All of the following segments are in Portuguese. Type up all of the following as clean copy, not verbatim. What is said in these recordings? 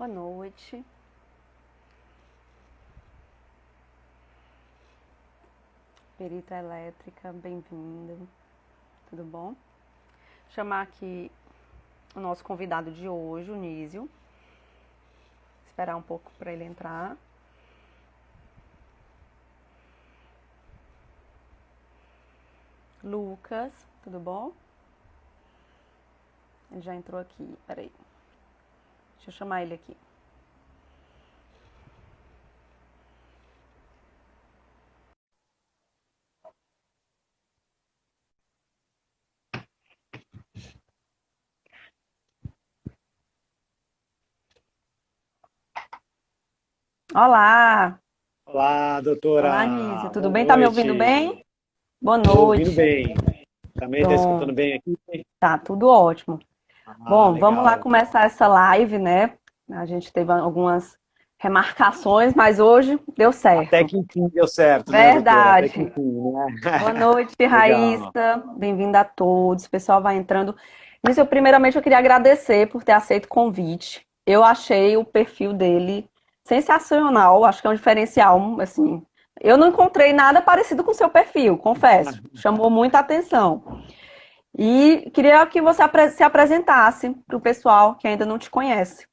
Boa noite. Perita elétrica, bem-vinda. Tudo bom? Vou chamar aqui o nosso convidado de hoje, o Nísio. Esperar um pouco para ele entrar. Lucas, tudo bom? Ele já entrou aqui, peraí. Deixa eu chamar ele aqui. Olá! Olá, Olá, Nísio, doutora. tudo Boa bem? Tá me ouvindo noite. bem? Boa Estou ouvindo noite. bem. Também está escutando Pronto, bem aqui? tá tudo ótimo. Ah, Bom, vamos lá legal. começar essa live, né? A gente teve algumas remarcações, mas hoje deu Até certo. que enfim deu certo, né, doutora? Até que Verdade. enfim, né? Boa noite, Legal. Raíssa. Bem-vinda a todos. O pessoal vai entrando. Nisso, primeiramente, eu queria agradecer por ter aceito o convite. Eu achei o perfil dele sensacional. Acho que é um diferencial, assim. Eu não encontrei nada parecido com o seu perfil, confesso. Chamou muita atenção. E queria que você se apresentasse para o pessoal que ainda não te conhece.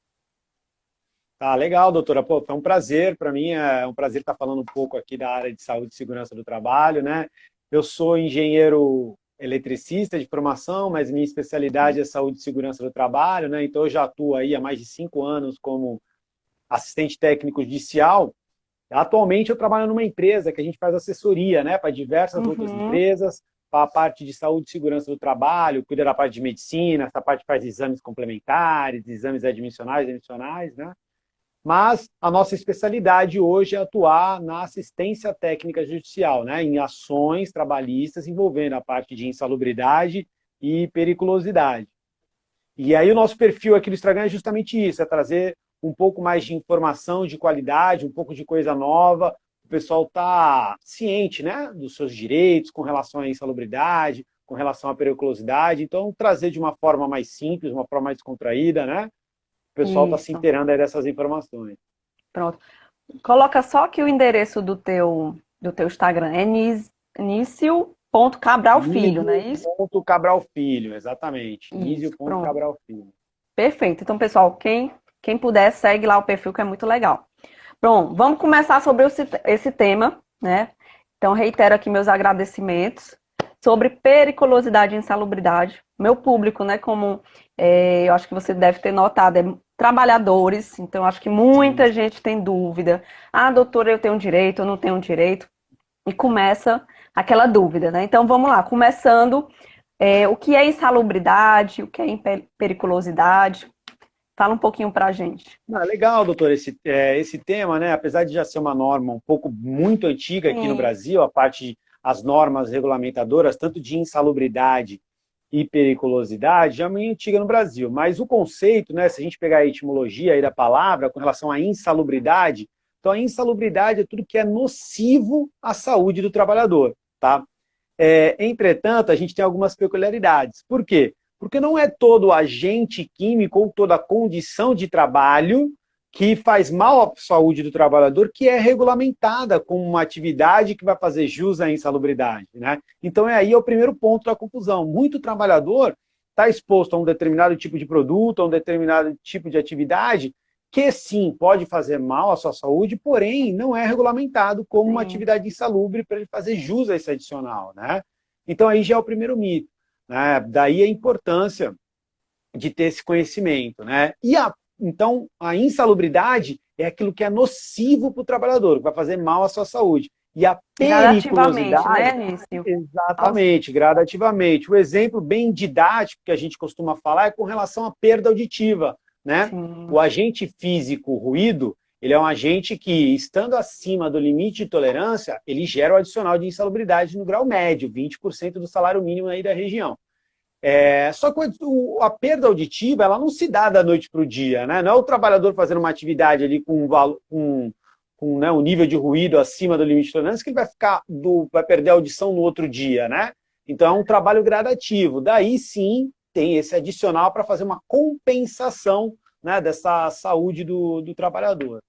Tá, legal, doutora. Pô, foi um prazer para mim, é um prazer estar falando um pouco aqui da área de saúde e segurança do trabalho, né? Eu sou engenheiro eletricista de formação, mas minha especialidade é saúde e segurança do trabalho, né? Então eu já atuo aí há mais de 5 anos como assistente técnico judicial. Atualmente eu trabalho numa empresa que a gente faz assessoria, né, para diversas outras Uhum. empresas, para a parte de saúde e segurança do trabalho, cuida da parte de medicina, essa parte faz exames complementares, exames admissionais, admissionais, né? Mas a nossa especialidade hoje é atuar na assistência técnica judicial, né, em ações trabalhistas envolvendo a parte de insalubridade e periculosidade. E aí o nosso perfil aqui no Instagram é justamente isso, é trazer um pouco mais de informação de qualidade, um pouco de coisa nova. O pessoal está ciente, né, dos seus direitos com relação à insalubridade, com relação à periculosidade. Então, trazer de uma forma mais simples, uma forma mais descontraída, né? O pessoal está se Isso. inteirando aí dessas informações. Pronto. Coloca só que o endereço do teu Instagram é Nício.Cabral Filho, não é isso? Nísio.Cabral Filho, exatamente. Isso, pronto. Nísio.Cabral Filho. Perfeito. Então, pessoal, quem puder, segue lá o perfil que é muito legal. Bom, vamos começar sobre esse tema, né? Então, reitero aqui meus agradecimentos sobre periculosidade e insalubridade. Meu público, né, como eu acho que você deve ter notado, é trabalhadores, então acho que Sim. muita gente tem dúvida. Ah, doutora, eu tenho direito, eu não tenho direito? E começa aquela dúvida, né? Então, vamos lá, começando, o que é insalubridade, o que é periculosidade? Fala um pouquinho pra gente. Ah, legal, doutor, esse tema, né? Apesar de já ser uma norma um pouco muito antiga aqui no Sim. Brasil, as normas regulamentadoras, tanto de insalubridade e periculosidade, já é muito antiga no Brasil. Mas o conceito, né? Se a gente pegar a etimologia aí da palavra com relação à insalubridade, então a insalubridade é tudo que é nocivo à saúde do trabalhador, tá? Entretanto, a gente tem algumas peculiaridades. Por quê? Porque não é todo agente químico ou toda condição de trabalho que faz mal à saúde do trabalhador que é regulamentada como uma atividade que vai fazer jus à insalubridade, né? Então, aí é o primeiro ponto da confusão. Muito trabalhador está exposto a um determinado tipo de produto, a um determinado tipo de atividade que sim, pode fazer mal à sua saúde, porém não é regulamentado como uma Sim. atividade insalubre para ele fazer jus a esse adicional, né? Então aí já é o primeiro mito, né? Daí a importância de ter esse conhecimento, né? Então a insalubridade é aquilo que é nocivo para o trabalhador, que vai fazer mal à sua saúde. E a Gradativamente, né, periculosidade, Nício? exatamente, gradativamente. O exemplo bem didático que a gente costuma falar é com relação à perda auditiva, né? O Sim, agente físico, o ruído, ele é um agente que, estando acima do limite de tolerância, ele gera o adicional de insalubridade no grau médio, 20% do salário mínimo aí da região. Só que a perda auditiva, ela não se dá da noite para o dia, né? Não é o trabalhador fazendo uma atividade ali com né, um nível de ruído acima do limite de tolerância que ele vai perder a audição no outro dia, né? Então é um trabalho gradativo. Daí sim tem esse adicional para fazer uma compensação né, dessa saúde do trabalhador.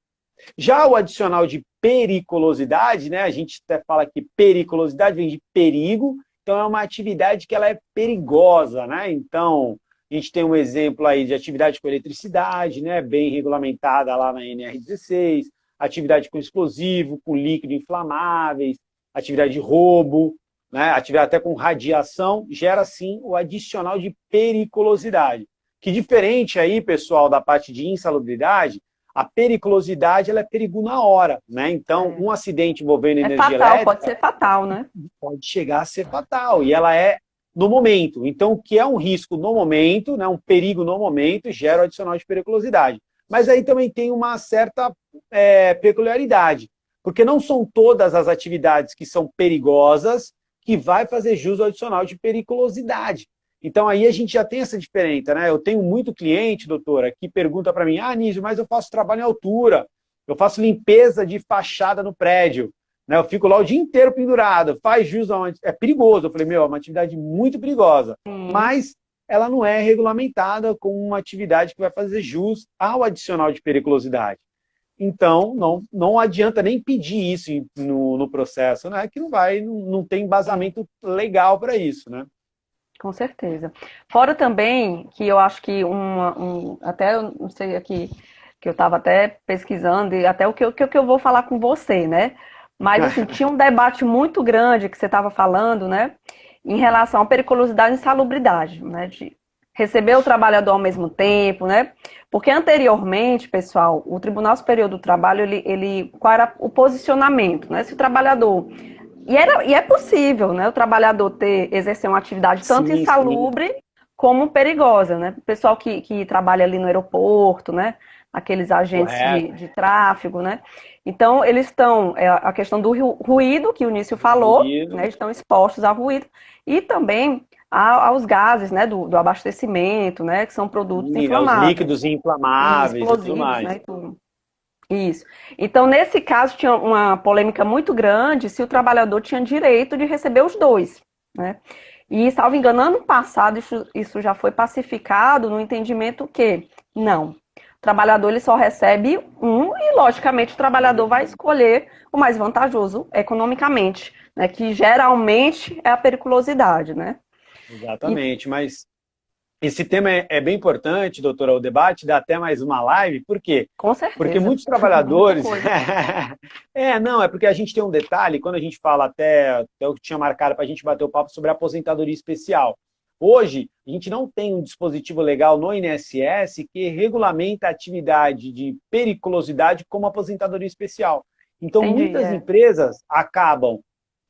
Já o adicional de periculosidade, né, a gente até fala que periculosidade vem de perigo, então é uma atividade que ela é perigosa, né? Então, a gente tem um exemplo aí de atividade com eletricidade, né, bem regulamentada lá na NR16, atividade com explosivo, com líquido inflamáveis, atividade de roubo, né, atividade até com radiação, gera sim o adicional de periculosidade. Que diferente aí, pessoal, da parte de insalubridade, a periculosidade ela é perigo na hora, né? Então, um acidente envolvendo energia fatal, pode elétrica ser fatal, né? pode chegar a ser fatal, e ela é no momento. Então, o que é um risco no momento, né, um perigo no momento, gera o adicional de periculosidade. Mas aí também tem uma certa peculiaridade, porque não são todas as atividades que são perigosas que vai fazer jus ao adicional de periculosidade. Então, aí a gente já tem essa diferença, né? Eu tenho muito cliente, doutora, que pergunta para mim, Nísio, mas eu faço trabalho em altura, eu faço limpeza de fachada no prédio, né? Eu fico lá o dia inteiro pendurado, faz jus aonde? É perigoso. Eu falei, meu, é uma atividade muito perigosa, mas ela não é regulamentada como uma atividade que vai fazer jus ao adicional de periculosidade. Então, não adianta nem pedir isso no processo, né? Que não tem embasamento legal para isso, né? Com certeza. Fora também que eu acho que até eu não sei aqui, que eu estava até pesquisando, e até o que eu vou falar com você, né? Mas assim, tinha um debate muito grande que você estava falando, né? Em relação à periculosidade e insalubridade, né? De receber o trabalhador ao mesmo tempo, né? Porque anteriormente, pessoal, o Tribunal Superior do Trabalho, qual era o posicionamento, né? Se o trabalhador e é possível, né, o trabalhador exercer uma atividade tanto Sim, sim. insalubre como perigosa, né? O pessoal que trabalha ali no aeroporto, né? Aqueles agentes Correto. de tráfego, né? Então, eles estão, a questão do ruído, que o Nício falou, Ruído. né? Estão expostos ao ruído, e também aos gases, né? Do abastecimento, né? Que são produtos E aos inflamáveis, líquidos e inflamáveis e tudo explosivos, né? mais. E tudo. Isso. Então, nesse caso, tinha uma polêmica muito grande se o trabalhador tinha direito de receber os dois, né? E, salvo engano, ano passado isso já foi pacificado no entendimento que não. O trabalhador ele só recebe um e, logicamente, o trabalhador vai escolher o mais vantajoso economicamente, né? Que geralmente é a periculosidade, né? E, Exatamente, mas esse tema é bem importante, doutora, o debate dá até mais uma live, por quê? com Porque certeza, muitos muita trabalhadores... coisa. não, é porque a gente tem um detalhe, quando a gente fala até o que tinha marcado para a gente bater o papo sobre a aposentadoria especial. Hoje, a gente não tem um dispositivo legal no INSS que regulamenta a atividade de periculosidade como aposentadoria especial. Então, Entendi, muitas empresas acabam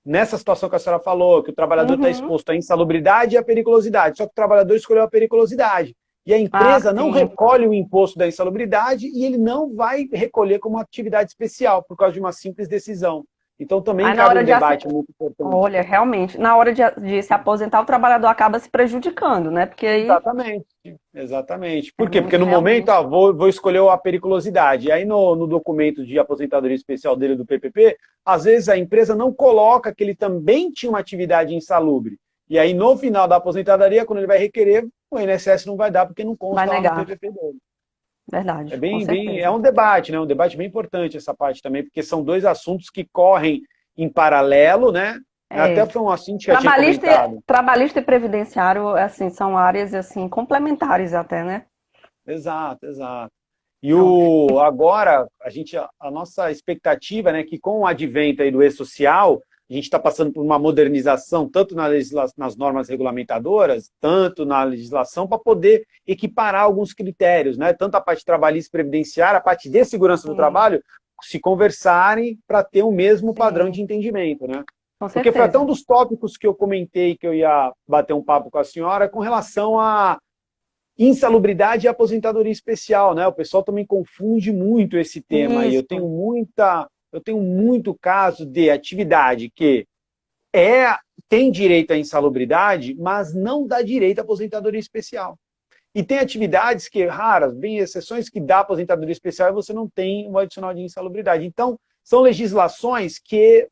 nessa situação que a senhora falou, que o trabalhador está Uhum. exposto à insalubridade e à periculosidade, só que o trabalhador escolheu a periculosidade. E a Ah, empresa não sim. recolhe o imposto da insalubridade e ele não vai recolher como atividade especial, por causa de uma simples decisão. Então também Aí na cabe hora um de debate muito importante. Olha, realmente, na hora de se aposentar, o trabalhador acaba se prejudicando, né? Porque aí Exatamente, exatamente. é Por quê? Porque no momento, realmente. vou escolher a periculosidade. E aí no documento de aposentadoria especial dele do PPP, às vezes a empresa não coloca que ele também tinha uma atividade insalubre. E aí no final da aposentadoria, quando ele vai requerer, o INSS não vai dar porque não Vai consta lá no negar. PPP dele. É Verdade, com é certeza. um debate, né? Um debate bem importante essa parte também, porque são dois assuntos que correm em paralelo, né? Até É. foi um assunto que já tinha comentado. Trabalhista e previdenciário, assim, são áreas assim complementares até, né? Exato, exato. E Pronto. agora, a nossa expectativa, né, que com o advento aí do e-social, a gente está passando por uma modernização, tanto nas normas regulamentadoras, tanto na legislação, para poder equiparar alguns critérios, né? Tanto a parte trabalhista e previdenciária, a parte de segurança do Sim, trabalho, se conversarem para ter o mesmo padrão sim, de entendimento, né? com Porque foi até um certeza. dos tópicos que eu comentei que eu ia bater um papo com a senhora com relação a insalubridade e aposentadoria especial, né? O pessoal também confunde muito esse tema aí. Isso. Eu tenho muito caso de atividade que é tem direito à insalubridade, mas não dá direito à aposentadoria especial. E tem atividades que raras, bem exceções que dá aposentadoria especial e você não tem um adicional de insalubridade. Então, são legislações que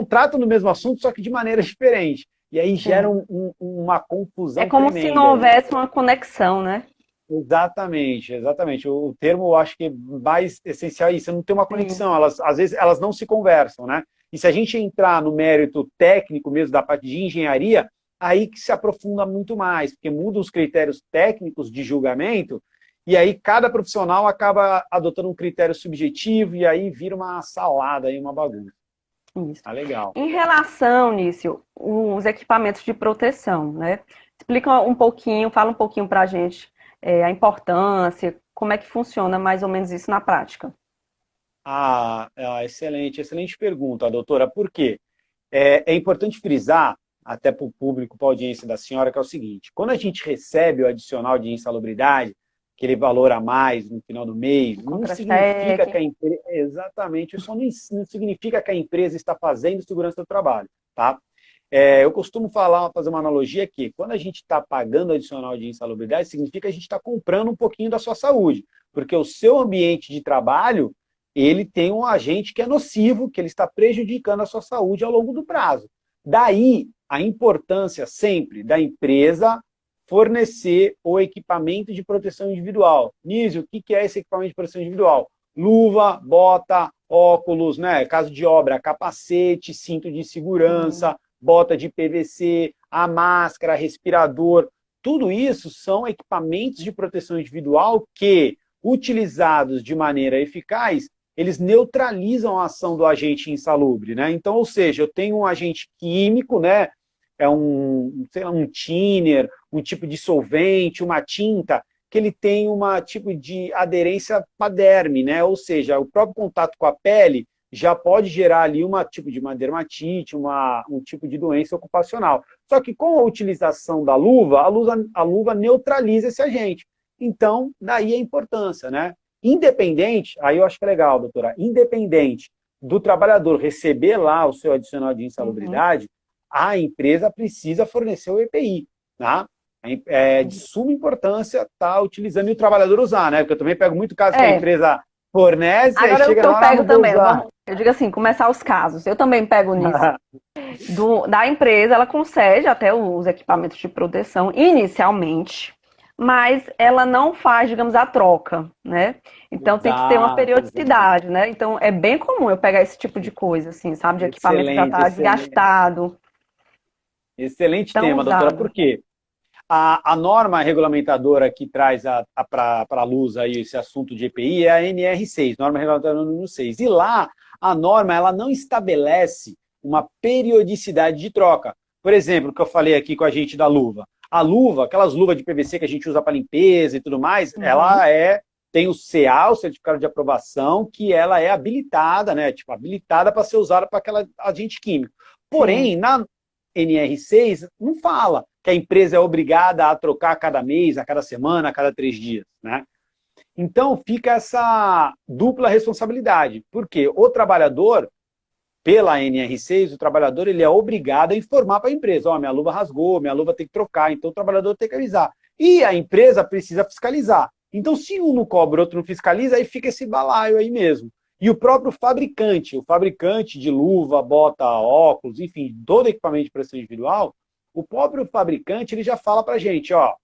tratam do mesmo assunto, só que de maneira diferente. E aí Sim. geram uma É confusão como se tremenda não aí. houvesse uma conexão, né? Exatamente, exatamente. O termo eu acho que é mais essencial é isso, não tem uma Sim, conexão, às vezes elas não se conversam, né? E se a gente entrar no mérito técnico mesmo da parte de engenharia, aí que se aprofunda muito mais, porque mudam os critérios técnicos de julgamento, e aí cada profissional acaba adotando um critério subjetivo, e aí vira uma salada aí, uma bagunça. isso. Tá legal. Em relação, Nício, os equipamentos de proteção, né? Explica um pouquinho, fala um pouquinho para a gente a importância, como é que funciona mais ou menos isso na prática. Excelente, excelente pergunta, doutora. Por quê? É importante frisar, até para o público, para a audiência da senhora, que é o seguinte: quando a gente recebe o adicional de insalubridade, aquele valor a mais no final do mês, não significa que Contra-cheque. a empresa. Exatamente, isso não significa que a empresa está fazendo segurança do trabalho. Tá? Eu costumo fazer uma analogia que quando a gente está pagando adicional de insalubridade, significa que a gente está comprando um pouquinho da sua saúde, porque o seu ambiente de trabalho ele tem um agente que é nocivo, que ele está prejudicando a sua saúde ao longo do prazo. Daí a importância sempre da empresa fornecer o equipamento de proteção individual. Nísio, o que é esse equipamento de proteção individual? Luva, bota, óculos, né? Caso de obra, capacete, cinto de Sim. segurança, bota de PVC, a máscara, respirador. Tudo isso são equipamentos de proteção individual que, utilizados de maneira eficaz, eles neutralizam a ação do agente insalubre, né? Então, ou seja, eu tenho um agente químico, né? É sei lá, um thinner, um tipo de solvente, uma tinta, que ele tem um tipo de aderência paderme, né? Ou seja, o próprio contato com a pele já pode gerar ali tipo de uma dermatite, um tipo de doença ocupacional. Só que com a utilização da luva, a luva neutraliza esse agente. Então, daí a importância, né? Independente, aí eu acho que é legal, doutora, independente do trabalhador receber lá o seu adicional de Uhum. insalubridade, a empresa precisa fornecer o EPI, tá? É de suma importância estar utilizando e o trabalhador usar, né? Porque eu também pego muito caso que a É, empresa fornece, aí agora o chega que na eu hora, pego não vou também, usar. eu digo assim, começar os casos. Eu também pego nisso. Da empresa, ela concede até os equipamentos de proteção inicialmente, mas ela não faz, digamos, a troca, né? Então tem que ter uma Exato, exato. periodicidade, né? Então é bem comum eu pegar esse tipo de coisa, assim, sabe? De equipamento já Excelente, tá excelente. desgastado, Excelente tão tema, doutora. Por usado. quê? A norma regulamentadora que traz para a luz aí esse assunto de EPI é a NR6, Norma Regulamentadora número 6. E lá, a norma ela não estabelece uma periodicidade de troca. Por exemplo, o que eu falei aqui com a gente da luva. A luva, aquelas luvas de PVC que a gente usa para limpeza e tudo mais, Uhum, tem o CA, o certificado de aprovação, que ela é habilitada, né? Tipo, habilitada para ser usada para aquela agente químico. sim. Porém, na NR6 não fala que a empresa é obrigada a trocar a cada mês, a cada semana, a cada 3 dias, né? Então fica essa dupla responsabilidade, porque o trabalhador, pela NR6, o trabalhador ele é obrigado a informar para a empresa, ó, oh, minha luva rasgou, minha luva tem que trocar, então o trabalhador tem que avisar. E a empresa precisa fiscalizar. Então, se um não cobra, outro não fiscaliza, aí fica esse balaio aí mesmo. E o fabricante de luva, bota, óculos, enfim, todo equipamento de proteção individual, o próprio fabricante ele já fala para a gente, ó,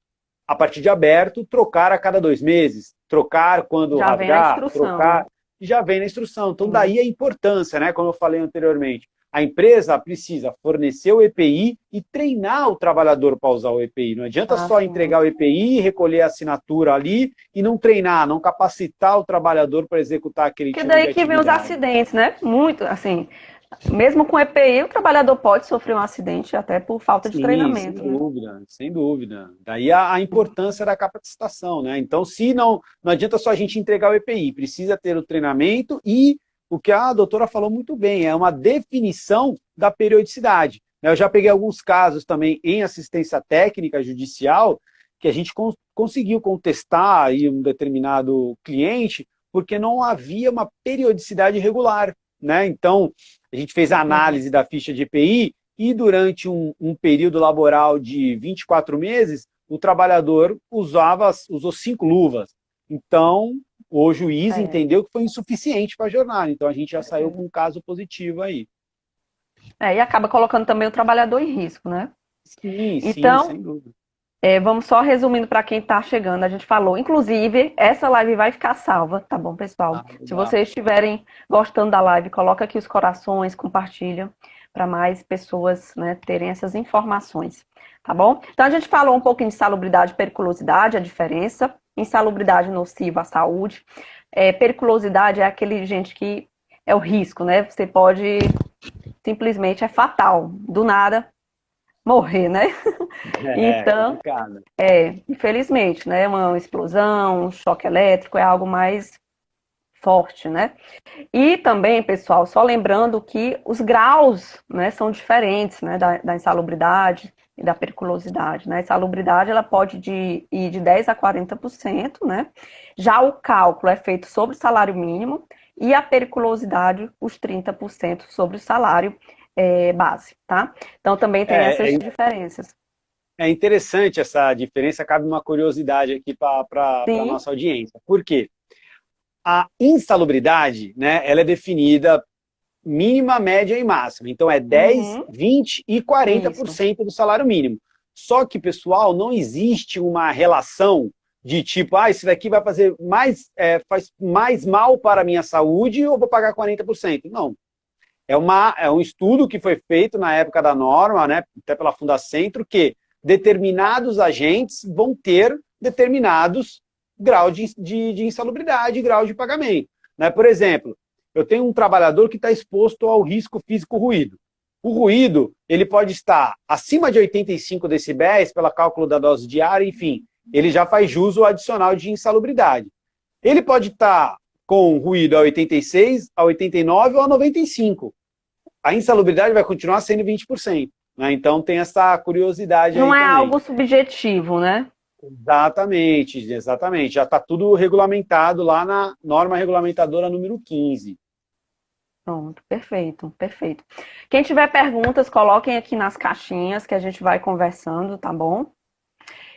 a partir de aberto, trocar a cada 2 meses, trocar quando Já vem na rasgar, instrução, né? trocar, já vem na instrução. Então, Sim. daí a importância, né? Como eu falei anteriormente. A empresa precisa fornecer o EPI e treinar o trabalhador para usar o EPI. Não adianta Ah, só sim. entregar o EPI, recolher a assinatura ali e não treinar, não capacitar o trabalhador para executar aquele Porque tipo de daí que vem os atividade. acidentes, né? Muito, assim, mesmo com EPI, o trabalhador pode sofrer um acidente até por falta de Sim, sem treinamento, né? dúvida, sem dúvida. Daí a importância da capacitação, né? Então, se não adianta só a gente entregar o EPI, precisa ter o treinamento e o que a doutora falou muito bem, é uma definição da periodicidade. Eu já peguei alguns casos também em assistência técnica judicial que a gente conseguiu contestar aí um determinado cliente porque não havia uma periodicidade regular, né? Então, a gente fez a Uhum. análise da ficha de EPI e durante um período laboral de 24 meses, o trabalhador usou 5 luvas. Então, o juiz É, entendeu que foi insuficiente para a jornada. Então, a gente já saiu é. com um caso positivo aí. E acaba colocando também o trabalhador em risco, né? Sim, sim, Então, sem dúvida. Vamos só resumindo para quem está chegando. A gente falou, inclusive, essa live vai ficar salva, tá bom, pessoal? Se Legal. vocês estiverem gostando da live, coloca aqui os corações, compartilha para mais pessoas, né, terem essas informações, tá bom? Então a gente falou um pouquinho de insalubridade e periculosidade, a diferença. Insalubridade nociva à saúde. Periculosidade é aquele, gente, que é o risco, né? Você pode, simplesmente é fatal, do nada morrer, né? É Então, complicado. infelizmente, né? Uma explosão, um choque elétrico é algo mais forte, né? E também, pessoal, só lembrando que os graus, né, são diferentes, né, da insalubridade e da periculosidade, né? A insalubridade, ela pode ir de 10 a 40%, né? Já o cálculo é feito sobre o salário mínimo e a periculosidade, os 30% sobre o salário base, tá? Então também tem É, essas é, diferenças. é interessante essa diferença, cabe uma curiosidade aqui para a Sim. nossa audiência. Por quê? A insalubridade, né, ela é definida mínima, média e máxima. Então é 10, Uhum. 20 e quarenta por Isso. cento do salário mínimo. Só que, pessoal, não existe uma relação de tipo, isso daqui vai fazer mais, faz mais mal para a minha saúde ou vou pagar 40%. Não. É um estudo que foi feito na época da norma, né, até pela Fundacentro, que determinados agentes vão ter determinados graus de insalubridade, grau de pagamento. Né? Por exemplo, eu tenho um trabalhador que está exposto ao risco físico ruído. O ruído, ele pode estar acima de 85 decibéis, pelo cálculo da dose diária, enfim, ele já faz jus ao adicional de insalubridade. Ele pode estar com ruído a 86, a 89 ou a 95. A insalubridade vai continuar sendo 20%. Né? Então tem essa curiosidade Não aí é também. algo subjetivo, né? Exatamente, exatamente. Já está tudo regulamentado lá na norma regulamentadora número 15. Pronto, perfeito, perfeito. Quem tiver perguntas, coloquem aqui nas caixinhas que a gente vai conversando, tá bom?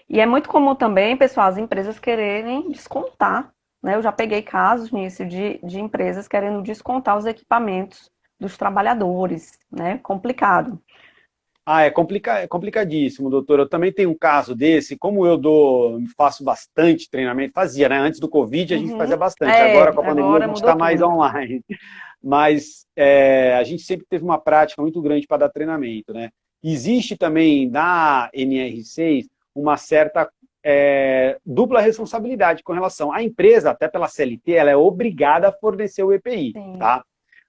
E é muito comum também, pessoal, as empresas quererem descontar, né? Eu já peguei casos nisso de empresas querendo descontar os equipamentos dos trabalhadores, né? Complicado. É complicadíssimo, doutor. Eu também tenho um caso desse, como faço bastante treinamento, fazia, né? Antes do Covid a gente fazia Uhum. bastante, agora com a pandemia a Agora gente mudou está mais tudo. online. Mas a gente sempre teve uma prática muito grande para dar treinamento, né? Existe também na NR6 uma certa dupla responsabilidade com relação à empresa, até pela CLT, ela é obrigada a fornecer o EPI, Sim, tá?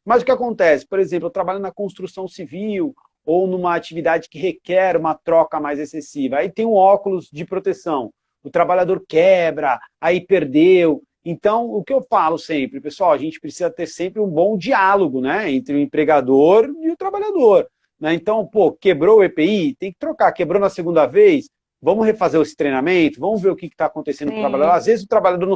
Mas o que acontece? Por exemplo, eu trabalho na construção civil ou numa atividade que requer uma troca mais excessiva. Aí tem um óculos de proteção. O trabalhador quebra, aí perdeu. Então, o que eu falo sempre, pessoal, a gente precisa ter sempre um bom diálogo, né, entre o empregador e o trabalhador. Né? Então, quebrou o EPI, tem que trocar. Quebrou na segunda vez, vamos refazer esse treinamento, vamos ver o que está acontecendo com o trabalhador. sim. Às vezes o trabalhador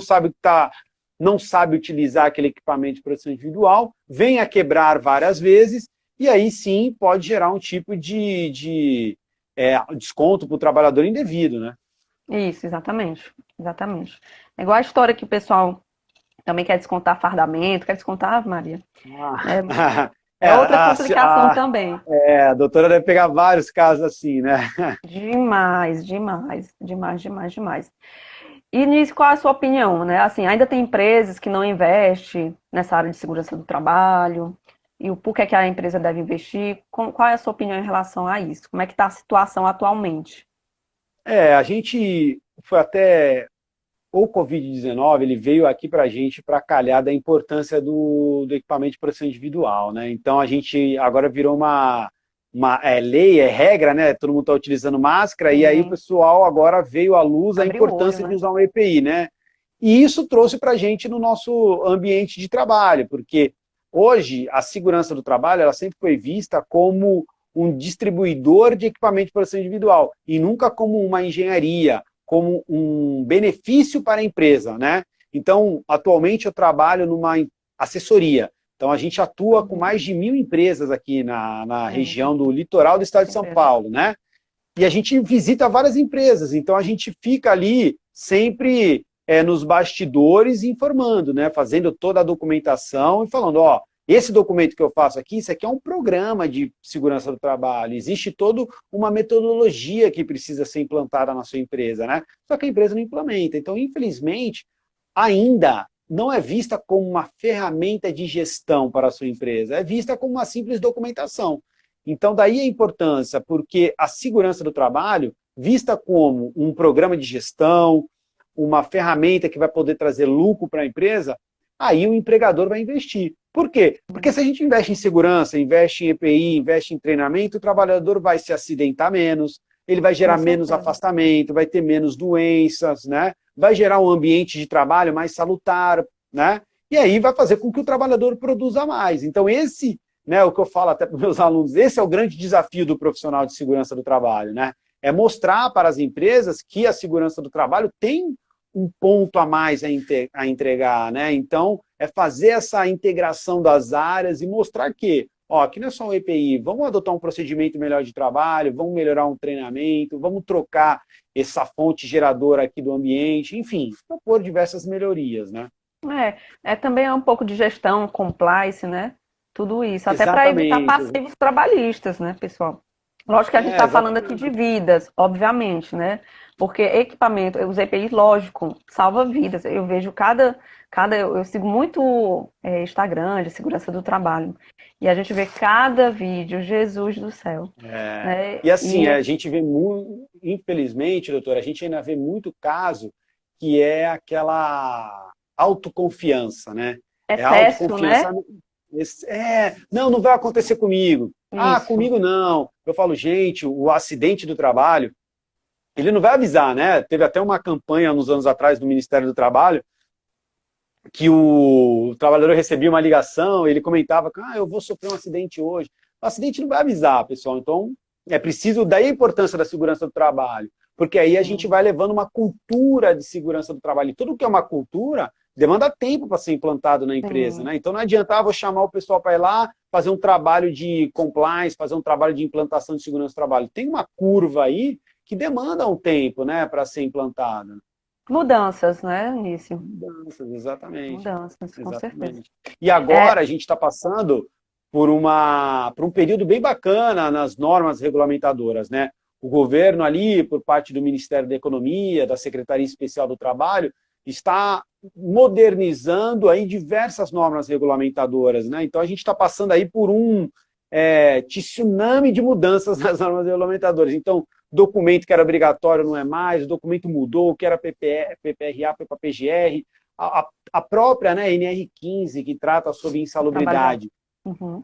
não sabe utilizar aquele equipamento de proteção individual, vem a quebrar várias vezes, e aí sim pode gerar um tipo de desconto para o trabalhador indevido, né? Isso, exatamente. Exatamente. É igual a história que o pessoal também quer descontar fardamento, quer descontar, Maria. É, Ah, é outra complicação também. a doutora deve pegar vários casos assim, né? Demais, demais, demais, demais, demais. E nisso, qual é a sua opinião, né? Assim, ainda tem empresas que não investem nessa área de segurança do trabalho. E o porquê que a empresa deve investir? Qual é a sua opinião em relação a isso? Como é que está a situação atualmente? A gente foi até o Covid-19, ele veio aqui para a gente para calhar da importância do equipamento de proteção individual, né? Então a gente agora virou uma lei, regra, né? Todo mundo está utilizando máscara, e aí o Sim, pessoal agora veio à luz a abriu o olho, importância de né? usar um EPI, né? E isso trouxe para a gente no nosso ambiente de trabalho, porque hoje a segurança do trabalho ela sempre foi vista como um distribuidor de equipamento de proteção individual, e nunca como uma engenharia, como um benefício para a empresa, né? Então, atualmente eu trabalho numa assessoria. Então, a gente atua com Uhum. mais de 1.000 empresas aqui na Sim, região do litoral do estado de muita São empresa. Paulo, né? E a gente visita várias empresas. Então, a gente fica ali sempre nos bastidores informando, né? Fazendo toda a documentação e falando, ó, Esse documento que eu faço aqui, isso aqui é um programa de segurança do trabalho. Existe toda uma metodologia que precisa ser implantada na sua empresa, né? Só que a empresa não implementa. Então, infelizmente, ainda não é vista como uma ferramenta de gestão para a sua empresa, é vista como uma simples documentação. Então, daí a importância, porque a segurança do trabalho, vista como um programa de gestão, uma ferramenta que vai poder trazer lucro para a empresa, aí o empregador vai investir. Por quê? Porque se a gente investe em segurança, investe em EPI, investe em treinamento, o trabalhador vai se acidentar menos, ele vai gerar menos afastamento, vai ter menos doenças, né? Vai gerar um ambiente de trabalho mais salutar, né? E aí vai fazer com que o trabalhador produza mais. Então esse, né, o que eu falo até para os meus alunos, esse é o grande desafio do profissional de segurança do trabalho, né? É mostrar para as empresas que a segurança do trabalho tem um ponto a mais a entregar, né? Então, é fazer essa integração das áreas e mostrar que, ó, aqui não é só um EPI, vamos adotar um procedimento melhor de trabalho, vamos melhorar um treinamento, vamos trocar essa fonte geradora aqui do ambiente, enfim, propor diversas melhorias, né? Também é um pouco de gestão, compliance, né? Tudo isso, até para evitar Exatamente. passivos trabalhistas, né, pessoal? Lógico que a gente está falando aqui de vidas, obviamente, né? Porque equipamento, os EPIs, lógico, salva vidas. Eu vejo eu sigo muito Instagram de segurança do trabalho. E a gente vê cada vídeo, Jesus do céu. Né? E assim, a gente vê muito, infelizmente, doutora, a gente ainda vê muito caso que é aquela autoconfiança, né? Excesso, né? Não vai acontecer comigo. Ah, Isso. comigo não. Eu falo, gente, o acidente do trabalho, ele não vai avisar, né? Teve até uma campanha nos anos atrás do Ministério do Trabalho que o trabalhador recebia uma ligação, ele comentava, eu vou sofrer um acidente hoje. O acidente não vai avisar, pessoal. Então, é preciso, daí a importância da segurança do trabalho, porque aí a gente vai levando uma cultura de segurança do trabalho. E tudo que é uma cultura demanda tempo para ser implantado na empresa, né? Então não adianta, vou chamar o pessoal para ir lá, fazer um trabalho de compliance, fazer um trabalho de implantação de segurança do trabalho. Tem uma curva aí que demanda um tempo, né, para ser implantada. Mudanças, né, Nício? Mudanças, exatamente. Mudanças, com certeza. E agora a gente está passando por um período bem bacana nas normas regulamentadoras, né? O governo ali, por parte do Ministério da Economia, da Secretaria Especial do Trabalho, está modernizando aí diversas normas regulamentadoras, né? Então a gente está passando aí por um tsunami de mudanças nas normas regulamentadoras. Então, documento que era obrigatório não é mais, o documento mudou, o que era PPRA foi para PGR, a própria, né, NR15, que trata sobre insalubridade,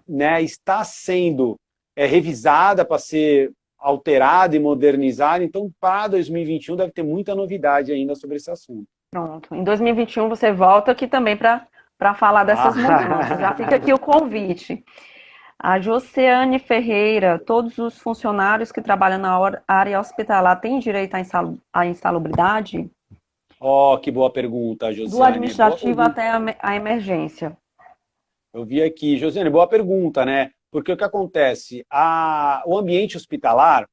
né, está sendo revisada para ser alterada e modernizada, então para 2021 deve ter muita novidade ainda sobre esse assunto. Pronto, em 2021 você volta aqui também para falar dessas mudanças, já fica aqui o convite. A Josiane Ferreira, todos os funcionários que trabalham na área hospitalar têm direito à insalubridade? Que boa pergunta, Josiane. Do administrativo até a emergência. Eu vi aqui, Josiane, boa pergunta, né? Porque o que acontece? O ambiente hospitalar,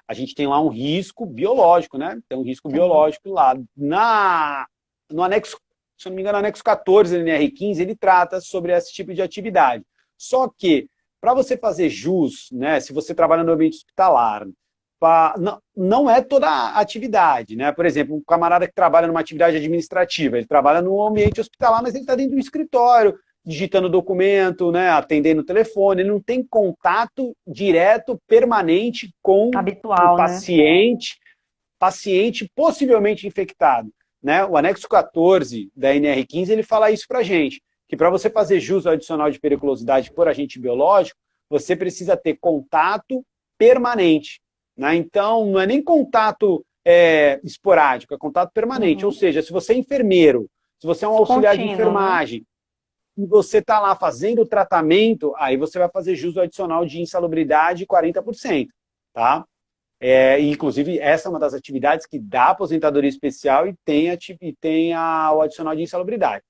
a gente tem lá um risco biológico, né? Tem um risco biológico lá. No anexo, se eu não me engano, anexo 14 do NR15, ele trata sobre esse tipo de atividade. Só que, para você fazer jus, né, se você trabalha no ambiente hospitalar, não é toda a atividade, né? Por exemplo, um camarada que trabalha numa atividade administrativa, ele trabalha no ambiente hospitalar, mas ele está dentro do escritório, digitando documento, né, atendendo o telefone, ele não tem contato direto, permanente com o paciente, né? Paciente possivelmente infectado, né? O anexo 14 da NR15, ele fala isso para a gente, que para você fazer jus ao adicional de periculosidade por agente biológico, você precisa ter contato permanente, né? Então, não é nem contato esporádico, é contato permanente. Ou seja, se você é enfermeiro, se você é um auxiliar de enfermagem, e você está lá fazendo o tratamento, aí você vai fazer jus ao adicional de insalubridade 40%, tá? Inclusive, essa é uma das atividades que dá aposentadoria especial e tem o adicional de insalubridade.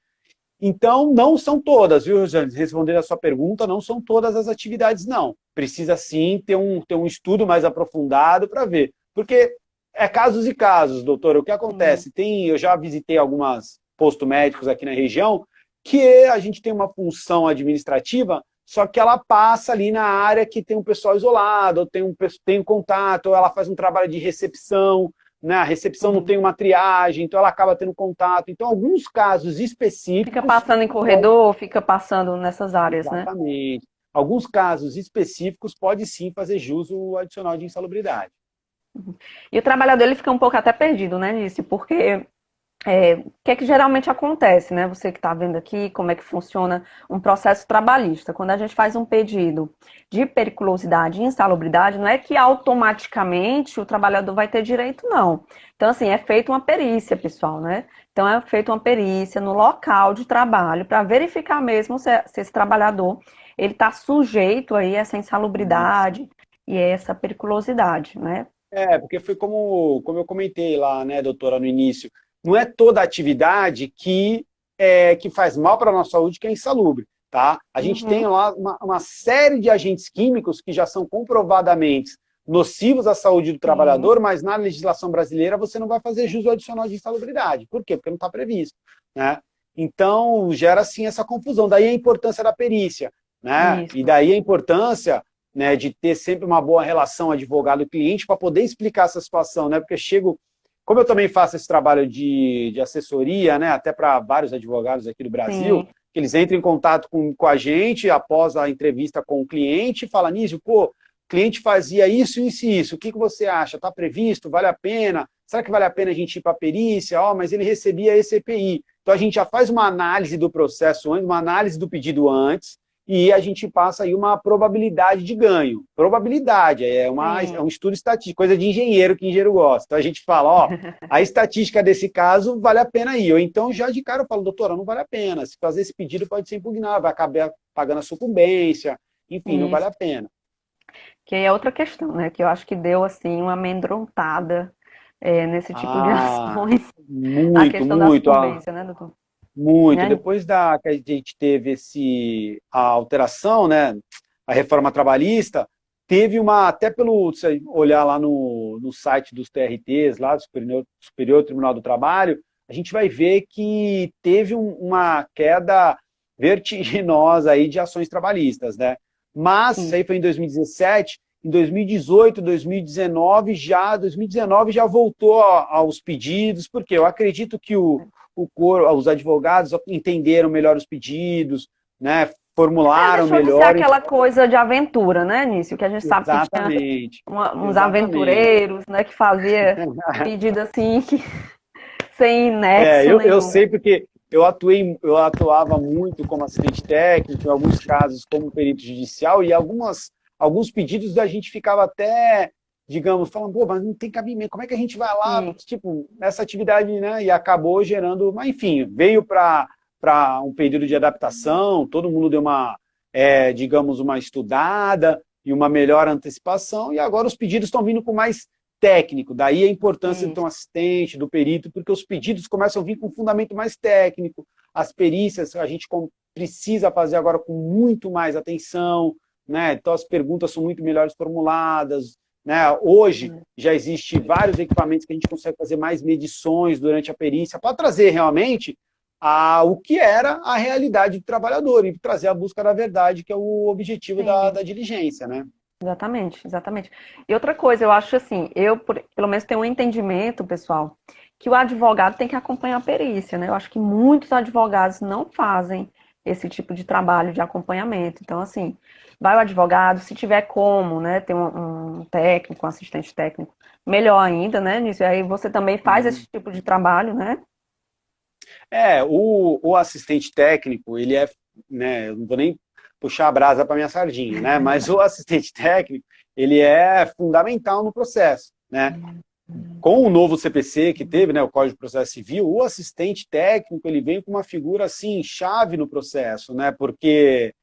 Então, não são todas, viu, Jane? Respondendo a sua pergunta, não são todas as atividades, não. Precisa, sim, ter um estudo mais aprofundado para ver. Porque é casos e casos, doutora. O que acontece? Eu já visitei alguns postos médicos aqui na região porque a gente tem uma função administrativa, só que ela passa ali na área que tem um pessoal isolado, ou tem um contato, ou ela faz um trabalho de recepção, né? A recepção não tem uma triagem, então ela acaba tendo contato. Então, alguns casos Fica específicos... passando em corredor, fica passando nessas áreas, né? Exatamente. Alguns casos específicos pode sim fazer jus o adicional de insalubridade. E o trabalhador ele fica um pouco até perdido, né, nisso, porque o que é que geralmente acontece, né? Você que está vendo aqui como é que funciona um processo trabalhista. Quando a gente faz um pedido de periculosidade e insalubridade, não é que automaticamente o trabalhador vai ter direito, não. Então, assim, é feita uma perícia, pessoal, né? Então, é feita uma perícia no local de trabalho para verificar mesmo se esse trabalhador ele está sujeito aí a essa insalubridade e a essa periculosidade, né? Porque foi como eu comentei lá, né, doutora, no início. Não é toda atividade que faz mal para a nossa saúde que é insalubre, tá? A gente tem lá uma série de agentes químicos que já são comprovadamente nocivos à saúde do trabalhador, mas na legislação brasileira você não vai fazer jus ao adicional de insalubridade. Por quê? Porque não está previsto, né? Então, gera, sim, essa confusão. Daí a importância da perícia, né? Isso. E daí a importância, né, de ter sempre uma boa relação advogado-cliente para poder explicar essa situação, né? Porque como eu também faço esse trabalho de assessoria, né, até para vários advogados aqui do Brasil, Sim. que eles entram em contato com a gente após a entrevista com o cliente e falam, Nísio, pô, o cliente fazia isso, isso e isso, o que você acha? Está previsto? Vale a pena? Será que vale a pena a gente ir para a perícia? Mas ele recebia esse EPI. Então, a gente já faz uma análise do processo antes, uma análise do pedido antes, e a gente passa aí uma probabilidade de ganho. Probabilidade, é um estudo estatístico, coisa de engenheiro que engenheiro gosta. Então a gente fala, a estatística desse caso vale a pena ir. Ou então já de cara eu falo, doutora, não vale a pena. Se fazer esse pedido pode ser impugnado, vai acabar pagando a sucumbência, enfim, não vale a pena. Que aí é outra questão, né? Que eu acho que deu, assim, uma amedrontada nesse tipo de ações. A Muito, questão da muito. sucumbência, né, doutor? Muito. Né? Depois que a gente teve a alteração, né, a reforma trabalhista, teve até pelo, se você olhar lá no site dos TRTs, lá do Superior Tribunal do Trabalho, a gente vai ver que teve uma queda vertiginosa aí de ações trabalhistas, né? Mas, isso aí foi em 2017, em 2018, 2019 já voltou aos pedidos, porque eu acredito que os advogados entenderam melhor os pedidos, né? Formularam Deixou de ser melhor. aquela coisa de aventura, né, Nício? Que a gente sabe que tinha Exatamente. uns Exatamente. aventureiros, né, que fazia pedido assim, sem nexo Eu nenhum. sei porque eu atuava muito como assistente técnico, em alguns casos como perito judicial, e alguns pedidos a gente ficava até, digamos, falando, pô, mas não tem cabimento, como é que a gente vai lá, tipo, nessa atividade, né? E acabou gerando, mas enfim, veio para um período de adaptação, todo mundo deu digamos, uma estudada e uma melhor antecipação, e agora os pedidos estão vindo com mais técnico, daí a importância de ter um assistente, do perito, porque os pedidos começam a vir com um fundamento mais técnico, as perícias a gente precisa fazer agora com muito mais atenção, né? Então as perguntas são muito melhores formuladas, né? Hoje já existe vários equipamentos que a gente consegue fazer mais medições durante a perícia para trazer realmente o que era a realidade do trabalhador e trazer a busca da verdade, que é o objetivo da diligência, né? Exatamente, exatamente. E outra coisa, eu acho assim, pelo menos tenho um entendimento, pessoal, que o advogado tem que acompanhar a perícia, né? Eu acho que muitos advogados não fazem esse tipo de trabalho de acompanhamento. Então, assim, vai o advogado, se tiver como, né, ter um técnico, um assistente técnico, melhor ainda, né, nisso. E aí você também faz esse tipo de trabalho, né? O assistente técnico, ele né, eu não vou nem puxar a brasa para minha sardinha, né? Mas o assistente técnico, ele é fundamental no processo, né? Com o novo CPC que teve, né, o Código de Processo Civil, o assistente técnico, ele vem com uma figura, assim, chave no processo, né? Porque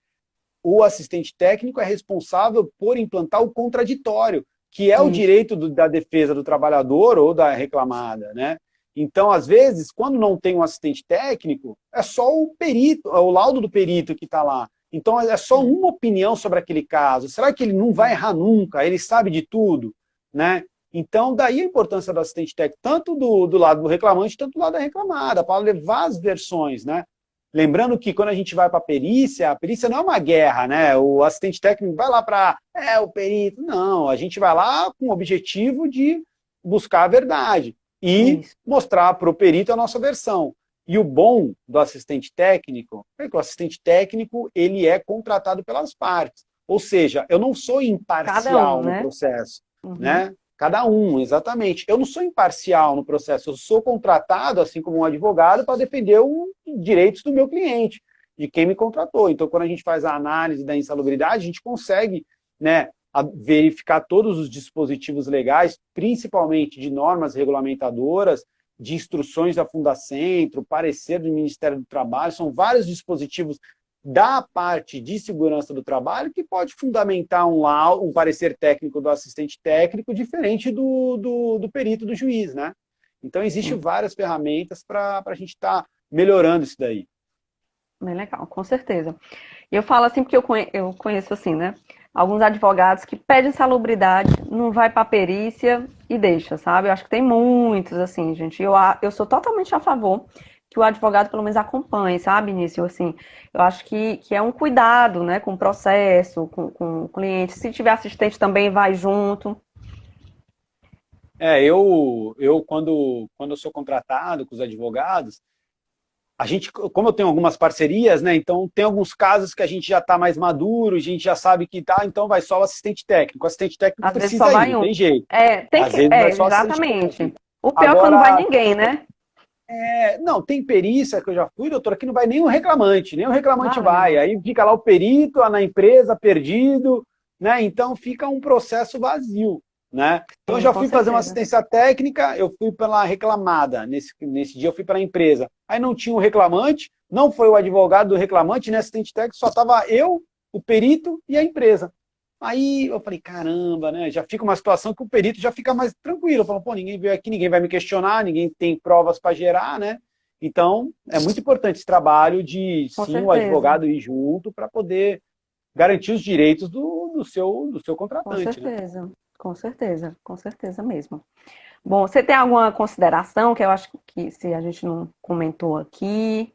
o assistente técnico é responsável por implantar o contraditório, que é o direito da defesa do trabalhador ou da reclamada, né? Então, às vezes, quando não tem um assistente técnico, é só o perito, é o laudo do perito que está lá. Então, é só uma opinião sobre aquele caso. Será que ele não vai errar nunca? Ele sabe de tudo, né? Então, daí a importância do assistente técnico, tanto do lado do reclamante, tanto do lado da reclamada, para levar as versões, né? Lembrando que quando a gente vai para a perícia não é uma guerra, né? O assistente técnico vai lá para o perito. Não, a gente vai lá com o objetivo de buscar a verdade e Isso. mostrar para o perito a nossa versão. E o bom do assistente técnico é que o assistente técnico ele é contratado pelas partes. Ou seja, eu não sou Cada um, imparcial no né? processo, Uhum. né? Cada um, exatamente. Eu não sou imparcial no processo, eu sou contratado, assim como um advogado, para defender os direitos do meu cliente, de quem me contratou. Então, quando a gente faz a análise da insalubridade, a gente consegue, né, verificar todos os dispositivos legais, principalmente de normas regulamentadoras, de instruções da Fundacentro, parecer do Ministério do Trabalho, são vários dispositivos da parte de segurança do trabalho que pode fundamentar um parecer técnico do assistente técnico diferente do perito do juiz, né? Então, existem Sim. várias ferramentas para a gente estar melhorando isso daí. Bem legal, com certeza. E eu falo assim porque eu conheço assim, né? Alguns advogados que pedem salubridade, não vai para perícia e deixa, sabe? Eu acho que tem muitos assim, gente. Eu sou totalmente a favor que o advogado pelo menos acompanhe, sabe, Início? Assim, eu acho que é um cuidado, né, com o processo, com o cliente. Se tiver assistente também, vai junto. Eu quando eu sou contratado com os advogados, a gente, como eu tenho algumas parcerias, né? Então tem alguns casos que a gente já está mais maduro, a gente já sabe que tá, então vai só o assistente técnico. O assistente técnico Às vezes só precisa ir, vai não um. tem jeito. Tem Às que. vezes vai só o assistente Exatamente. técnico. O pior é quando não vai Agora, ninguém, né? não, tem perícia que eu já fui, doutora, que não vai nem o reclamante vai. Valendo. Aí fica lá o perito, lá na empresa, perdido, né? Então fica um processo vazio, né? Então eu Sim, já com fui fazer uma certeza. assistência técnica, eu fui pela reclamada, nesse dia eu fui pela empresa. Aí não tinha o reclamante, não foi o advogado do reclamante, nem assistente técnico, só estava eu, o perito e a empresa. Aí eu falei, caramba, né? Já fica uma situação que o perito já fica mais tranquilo. Falou, pô, ninguém veio aqui, ninguém vai me questionar, ninguém tem provas para gerar, né? Então, é muito importante esse trabalho de, Com sim, o certeza. advogado ir junto para poder garantir os direitos do seu Com contratante, né? certeza. Com certeza. Com certeza mesmo. Bom, você tem alguma consideração que eu acho que se a gente não comentou aqui?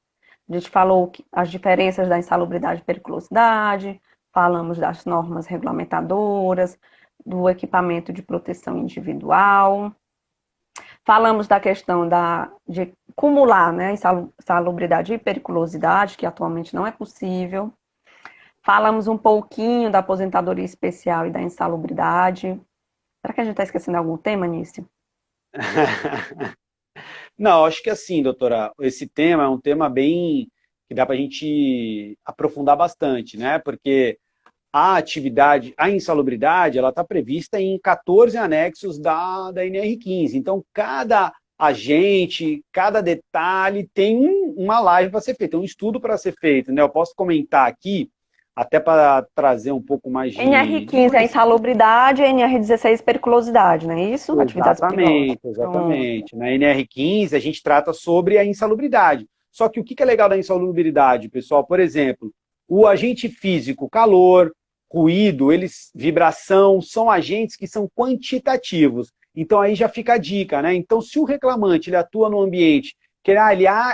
A gente falou as diferenças da insalubridade e periculosidade, falamos das normas regulamentadoras, do equipamento de proteção individual, falamos da questão de acumular, né, insalubridade e periculosidade, que atualmente não é possível. Falamos um pouquinho da aposentadoria especial e da insalubridade. Será que a gente está esquecendo algum tema, Nício? Não, acho que assim, doutora, esse tema é um tema bem que dá para a gente aprofundar bastante, né? Porque a atividade, a insalubridade, ela está prevista em 14 anexos da NR15. Então, cada agente, cada detalhe tem uma live para ser feita, um estudo para ser feito, né? Eu posso comentar aqui, até para trazer um pouco mais de NR15 é conhecimento. insalubridade, NR16 periculosidade, não é isso? Atividades perigosas. Exatamente, Pronto. exatamente. Na NR15 a gente trata sobre a insalubridade. Só que o que é legal da insalubridade, pessoal? Por exemplo, o agente físico, calor, ruído, vibração, são agentes que são quantitativos. Então aí já fica a dica, né? Então, se o reclamante ele atua no ambiente que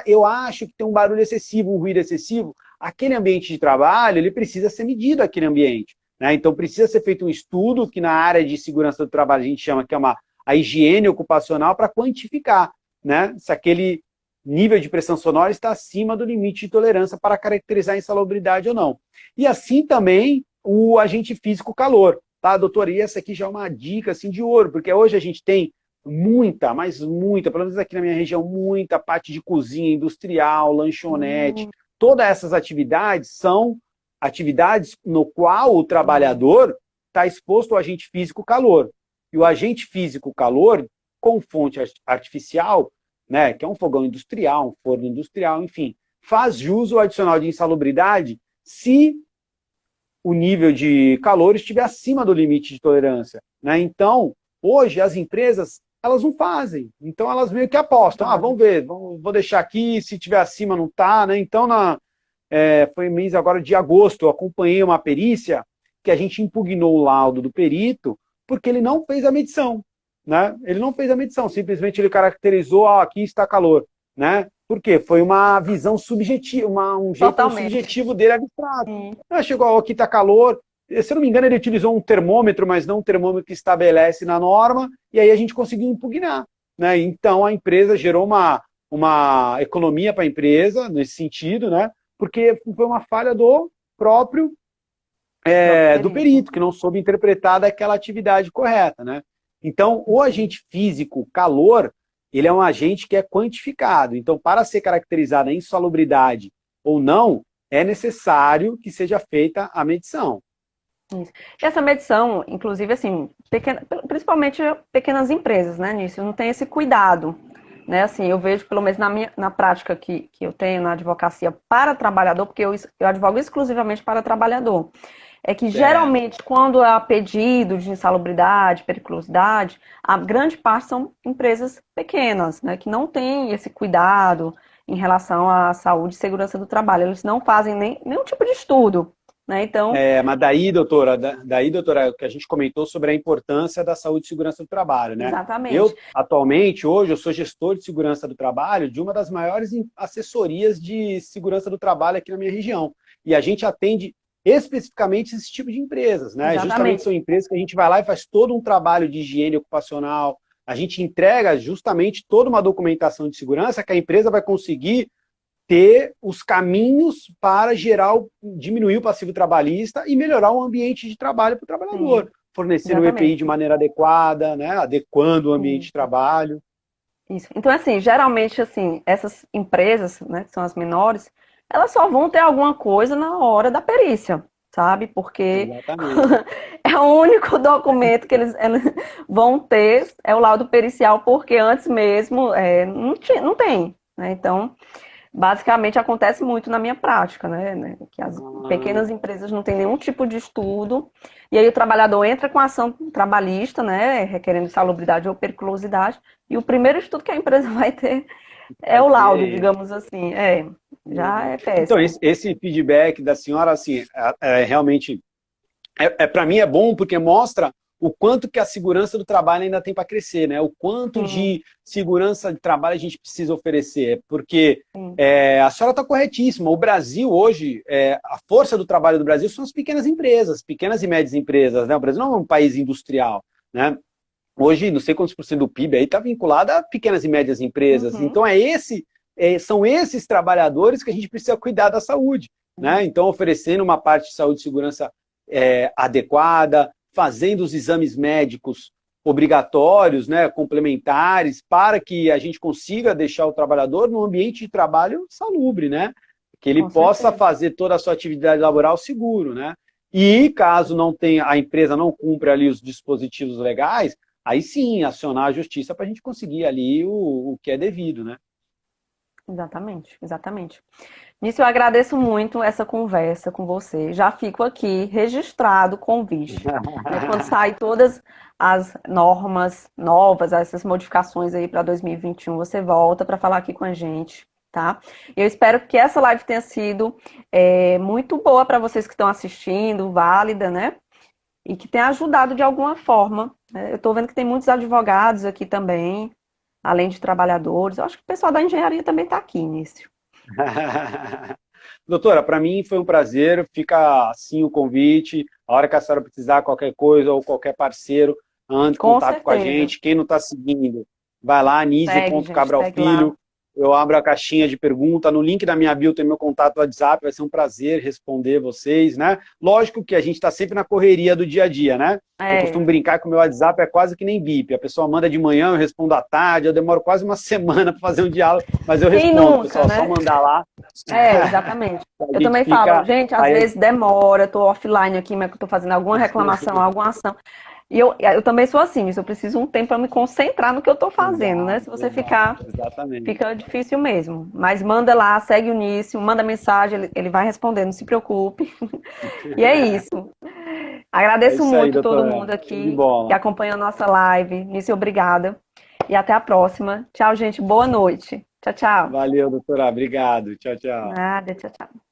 eu acho que tem um barulho excessivo, um ruído excessivo, aquele ambiente de trabalho ele precisa ser medido aquele ambiente. Né? Então, precisa ser feito um estudo, que na área de segurança do trabalho a gente chama que é a higiene ocupacional, para quantificar, né? Se aquele nível de pressão sonora está acima do limite de tolerância para caracterizar a insalubridade ou não. E assim também o agente físico calor. Tá, doutor? E essa aqui já é uma dica assim, de ouro, porque hoje a gente tem muita, mas muita, pelo menos aqui na minha região, muita parte de cozinha industrial, lanchonete. Hum, Todas essas atividades são atividades no qual o sim. trabalhador está exposto ao agente físico calor. E o agente físico calor, com fonte artificial, né, que é um fogão industrial, um forno industrial, enfim, faz jus ao adicional de insalubridade se o nível de calor estiver acima do limite de tolerância. Né? Então, hoje, as empresas elas não fazem. Então, elas meio que apostam. Ah, vamos ver, vou deixar aqui, se tiver acima não está. Né? Então, foi mês agora de agosto, eu acompanhei uma perícia que a gente impugnou o laudo do perito porque ele não fez a medição. Né? Ele não fez a medição, simplesmente ele caracterizou, aqui está calor. Né? Por quê? Foi uma visão subjetiva, um jeito Totalmente. subjetivo dele abstrato. Sim, Ah, chegou, ó, aqui está calor. Se eu não me engano, ele utilizou um termômetro, mas não um termômetro que estabelece na norma, e aí a gente conseguiu impugnar. Né? Então a empresa gerou uma economia para a empresa nesse sentido, né? Porque foi uma falha do próprio próprio do perito. perito, que não soube interpretar daquela atividade correta. Né? Então, o agente físico, calor, ele é um agente que é quantificado. Então, para ser caracterizada a insalubridade ou não, é necessário que seja feita a medição. Isso. E essa medição, inclusive, assim, principalmente pequenas empresas, né, nisso, não tem esse cuidado, né, assim, eu vejo, pelo menos na prática que eu tenho na advocacia para trabalhador, porque eu advogo exclusivamente para trabalhador, é que Certo. geralmente, quando há pedido de insalubridade, periculosidade, a grande parte são empresas pequenas, né, que não têm esse cuidado em relação à saúde e segurança do trabalho, eles não fazem nenhum tipo de estudo, né, então, Mas daí, doutora, o que a gente comentou sobre a importância da saúde e segurança do trabalho, né? exatamente. Eu, atualmente, hoje, eu sou gestor de segurança do trabalho de uma das maiores assessorias de segurança do trabalho aqui na minha região. E a gente atende especificamente esse tipo de empresas, né? Justamente Exatamente. são empresas que a gente vai lá e faz todo um trabalho de higiene ocupacional, a gente entrega justamente toda uma documentação de segurança que a empresa vai conseguir ter os caminhos para diminuir o passivo trabalhista e melhorar o ambiente de trabalho para o Sim, trabalhador, fornecendo o EPI exatamente. de maneira adequada, né, adequando o ambiente de Isso, trabalho. isso. Então, assim, geralmente, assim, essas empresas, né, que são as menores, elas só vão ter alguma coisa na hora da perícia, sabe? Porque Exatamente. é o único documento que eles vão ter, é o laudo pericial, porque antes mesmo não tem, né? Então, basicamente acontece muito na minha prática, né? Que as Ah, pequenas empresas não têm nenhum tipo de estudo, e aí o trabalhador entra com ação trabalhista, né? Requerendo insalubridade ou periculosidade, e o primeiro estudo que a empresa vai ter é vai o laudo, ter. digamos assim. Já é Então, péssimo. esse feedback da senhora, assim, realmente para mim é bom porque mostra o quanto que a segurança do trabalho ainda tem para crescer, né? O quanto Sim, de segurança de trabalho a gente precisa oferecer, porque sim. a senhora está corretíssima. O Brasil hoje, a força do trabalho do Brasil são as pequenas empresas, pequenas e médias empresas, né? O Brasil não é um país industrial, né? Hoje, não sei quantos por cento do PIB aí está vinculado a pequenas e médias empresas. Uhum. Então, são esses trabalhadores que a gente precisa cuidar da saúde, né? Então, oferecendo uma parte de saúde e segurança adequada, fazendo os exames médicos obrigatórios, né, complementares, para que a gente consiga deixar o trabalhador num ambiente de trabalho salubre, né? Que ele Com possa certeza. fazer toda a sua atividade laboral seguro, né? E caso não tenha, a empresa não cumpra ali os dispositivos legais, aí sim acionar a justiça para a gente conseguir ali o que é devido, né? Exatamente, exatamente. Nisso eu agradeço muito essa conversa com você. Já fico aqui registrado o convite, né? Quando sair todas as normas novas, essas modificações aí para 2021, você volta para falar aqui com a gente, tá? Eu espero que essa live tenha sido muito boa para vocês que estão assistindo, válida, né? E que tenha ajudado de alguma forma, né? Eu estou vendo que tem muitos advogados aqui também, além de trabalhadores. Eu acho que o pessoal da engenharia também está aqui nisso. Doutora, para mim foi um prazer. Fica assim o convite. A hora que a senhora precisar qualquer coisa ou qualquer parceiro, ande em Com contato com a certeza. gente. Quem não está seguindo, vai lá, Segue, gente, Anísio.cabral segue lá. Filho. Eu abro a caixinha de pergunta. No link da minha bio tem meu contato WhatsApp. Vai ser um prazer responder vocês, né? Lógico que a gente está sempre na correria do dia a dia, né? Eu costumo É, brincar que o meu WhatsApp é quase que nem bip. A pessoa manda de manhã, eu respondo à tarde. Eu demoro quase uma semana para fazer um diálogo, mas eu quem respondo, nunca, pessoal. Só né? mandar lá. Exatamente. A Eu gente também falo, fica. gente, às Aí, vezes demora, eu tô offline aqui, mas eu tô fazendo alguma reclamação, alguma ação. E eu também sou assim, eu preciso um tempo para me concentrar no que eu tô fazendo, né? Se você ficar, exatamente. fica difícil mesmo. Mas manda lá, segue o Nício, manda mensagem, ele vai responder, não se preocupe. E é isso. É Agradeço isso aí, muito todo doutora. mundo Show de aqui que bola. acompanha a nossa live. Nício, obrigada. E até a próxima. Tchau, gente. Boa noite. Tchau, tchau. Valeu, doutora. Obrigado. Tchau, tchau. Nada, tchau, tchau.